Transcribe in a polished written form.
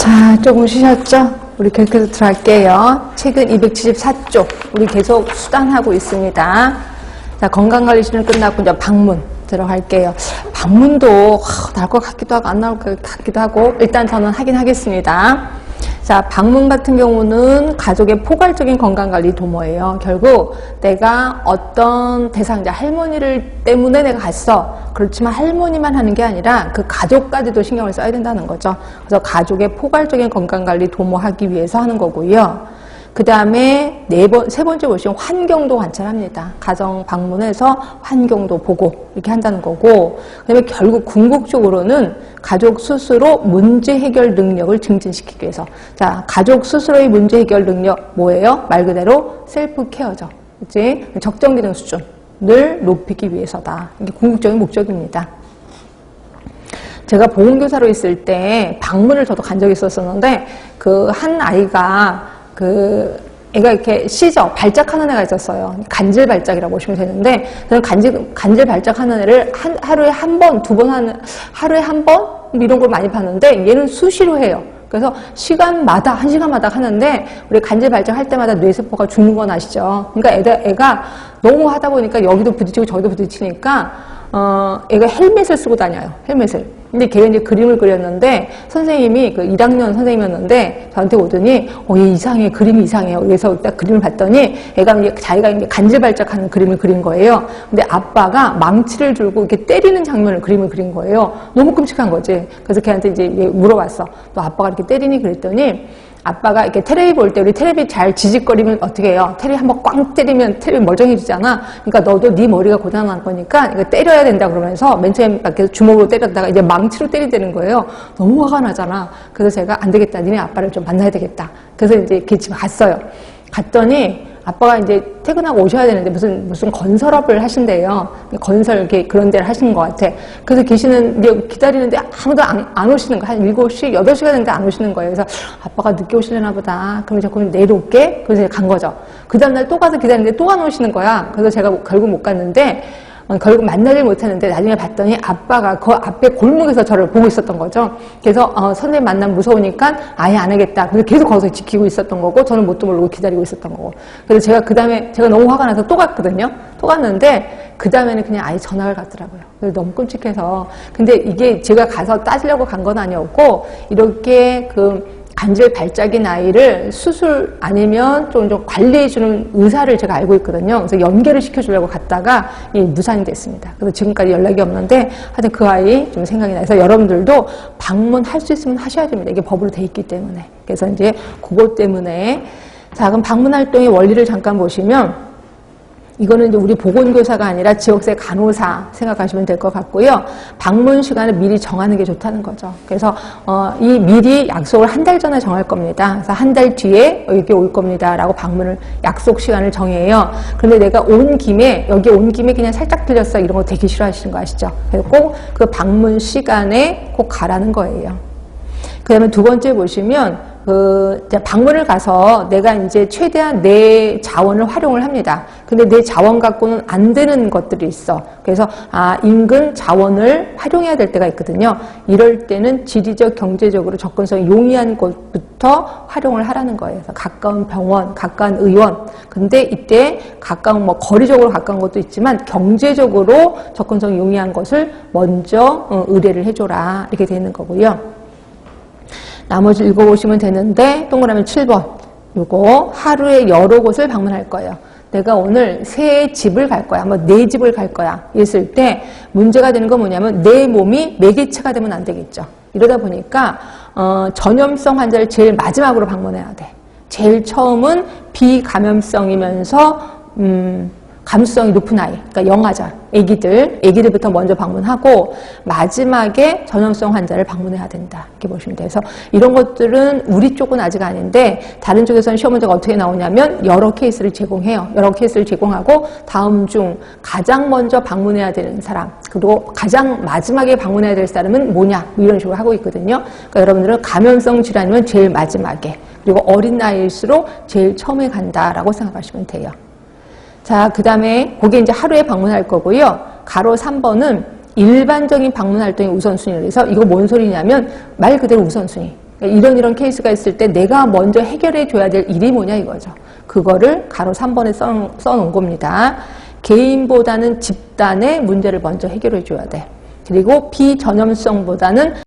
자, 조금 쉬셨죠? 우리 계속해서 들어갈게요. 책은 274쪽. 우리 계속 수단하고 있습니다. 자, 건강관리실은 끝났고 이제 방문 들어갈게요. 방문도 나올 것 같기도 하고 안 나올 것 같기도 하고 일단 저는 하긴 하겠습니다. 자, 방문 같은 경우는 가족의 포괄적인 건강관리 도모예요. 결국 내가 어떤 대상자, 할머니를 때문에 내가 갔어. 그렇지만 할머니만 하는 게 아니라 그 가족까지도 신경을 써야 된다는 거죠. 그래서 가족의 포괄적인 건강관리 도모하기 위해서 하는 거고요. 그 다음에 세 번째 보시면 환경도 관찰합니다. 가정 방문해서 환경도 보고 이렇게 한다는 거고, 그 다음에 결국 궁극적으로는 가족 스스로 문제 해결 능력을 증진시키기 위해서. 자, 가족 스스로의 문제 해결 능력 뭐예요? 말 그대로 셀프 케어죠. 그치? 적정 기능 수준을 높이기 위해서다. 이게 궁극적인 목적입니다. 제가 보건교사로 있을 때 방문을 저도 간 적이 있었는데, 그 한 아이가 애가 이렇게 발작하는 애가 있었어요. 간질 발작이라고 보시면 되는데, 저는 간질 발작하는 애를 하루에 한 번, 하루에 한 번? 이런 걸 많이 봤는데, 얘는 수시로 해요. 그래서 한 시간마다 하는데, 우리 간질 발작할 때마다 뇌세포가 죽는 건 아시죠? 그러니까 애가 너무 하다 보니까 여기도 부딪히고 저기도 부딪히니까, 애가 헬멧을 쓰고 다녀요. 헬멧을. 근데 걔가 이제 그림을 그렸는데, 선생님이 1학년 선생님이었는데, 저한테 오더니, 얘 이상해. 그림이 이상해요. 그래서 딱 그림을 봤더니, 자기가 이제 간질발작하는 그림을 그린 거예요. 근데 아빠가 망치를 들고 이렇게 때리는 장면을 그림을 그린 거예요. 너무 끔찍한 거지. 그래서 걔한테 이제 물어봤어. 너 아빠가 이렇게 때리니? 그랬더니, 아빠가 이렇게 테레비 볼 때 우리 테레비 잘 지직거리면 어떻게 해요? 테레비 한번 꽝 때리면 테레비 멀쩡해지잖아. 그러니까 너도 네 머리가 고장난 거니까 이거 때려야 된다 그러면서 맨 처음에 계속 주먹으로 때렸다가 이제 망치로 때리는 거예요. 너무 화가 나잖아. 그래서 제가 안 되겠다. 니네 아빠를 좀 만나야 되겠다. 그래서 이제 걔 집에 갔어요. 갔더니 아빠가 이제 퇴근하고 오셔야 되는데 무슨 건설업을 하신대요. 건설 이렇게 그런 데를 하시는 것 같아. 그래서 기다리는데 아무도 안 오시는 거야. 한 7시, 8시가 됐는데 안 오시는 거예요. 그래서 아빠가 늦게 오시려나 보다. 그럼 자꾸 내일 올게. 그래서 간 거죠. 그 다음날 또 가서 기다리는데 또 안 오시는 거야. 그래서 제가 결국 못 갔는데, 결국 만나질 못했는데 나중에 봤더니 아빠가 그 앞에 골목에서 저를 보고 있었던 거죠. 그래서 선생님 만나면 무서우니까 아예 안 하겠다. 그래서 계속 거기서 지키고 있었던 거고, 저는 뭣도 모르고 기다리고 있었던 거고. 그래서 제가 그 다음에 제가 너무 화가 나서 또 갔거든요. 또 갔는데 그 다음에는 그냥 아예 전학을 갔더라고요. 그래서 너무 끔찍해서. 근데 이게 제가 가서 따지려고 간 건 아니었고, 이렇게 간질 발작인 아이를 수술 아니면 좀 관리해주는 의사를 제가 알고 있거든요. 그래서 연계를 시켜주려고 갔다가 무산이 됐습니다. 그래서 지금까지 연락이 없는데, 하여튼 그 아이 좀 생각이 나서 여러분들도 방문할 수 있으면 하셔야 됩니다. 이게 법으로 돼 있기 때문에. 그래서 이제 그것 때문에. 자, 그럼 방문 활동의 원리를 잠깐 보시면, 이거는 이제 우리 보건교사가 아니라 지역사회 간호사 생각하시면 될 것 같고요. 방문 시간을 미리 정하는 게 좋다는 거죠. 그래서 이 미리 약속을 한 달 전에 정할 겁니다. 그래서 한 달 뒤에 여기 올 겁니다라고 방문을 약속 시간을 정해요. 그런데 내가 여기 온 김에 그냥 살짝 들렸어, 이런 거 되게 싫어하시는 거 아시죠? 그래서 꼭 그 방문 시간에 꼭 가라는 거예요. 그 다음에 두 번째 보시면, 방문을 가서 내가 이제 최대한 내 자원을 활용을 합니다. 근데 내 자원 갖고는 안 되는 것들이 있어. 그래서, 인근 자원을 활용해야 될 때가 있거든요. 이럴 때는 지리적, 경제적으로 접근성이 용이한 곳부터 활용을 하라는 거예요. 그래서 가까운 병원, 가까운 의원. 근데 이때 거리적으로 가까운 것도 있지만 경제적으로 접근성이 용이한 것을 먼저 의뢰를 해줘라. 이렇게 되는 거고요. 나머지 읽어보시면 되는데, 동그라미 7번. 요거 하루에 여러 곳을 방문할 거예요. 내가 오늘 새 집을 갈 거야. 내 집을 갈 거야. 이랬을 때 문제가 되는 건 뭐냐면 내 몸이 매개체가 되면 안 되겠죠. 이러다 보니까 전염성 환자를 제일 마지막으로 방문해야 돼. 제일 처음은 비감염성이면서 감수성이 높은 아이, 그러니까 영아자, 애기들부터 먼저 방문하고 마지막에 전염성 환자를 방문해야 된다. 이렇게 보시면 돼요. 그래서 이런 것들은 우리 쪽은 아직 아닌데 다른 쪽에서는 시험 문제가 어떻게 나오냐면 여러 케이스를 제공해요. 여러 케이스를 제공하고 다음 중 가장 먼저 방문해야 되는 사람, 그리고 가장 마지막에 방문해야 될 사람은 뭐냐, 이런 식으로 하고 있거든요. 그러니까 여러분들은 감염성 질환이면 제일 마지막에, 그리고 어린 나이일수록 제일 처음에 간다라고 생각하시면 돼요. 자, 그 다음에 그게 이제 하루에 방문할 거고요. 가로 3번은 일반적인 방문 활동의 우선순위를 해서, 이거 뭔 소리냐면 말 그대로 우선순위. 이런 케이스가 있을 때 내가 먼저 해결해 줘야 될 일이 뭐냐 이거죠. 그거를 가로 3번에 써놓은 겁니다. 개인보다는 집단의 문제를 먼저 해결해 줘야 돼. 그리고 비전염성보다는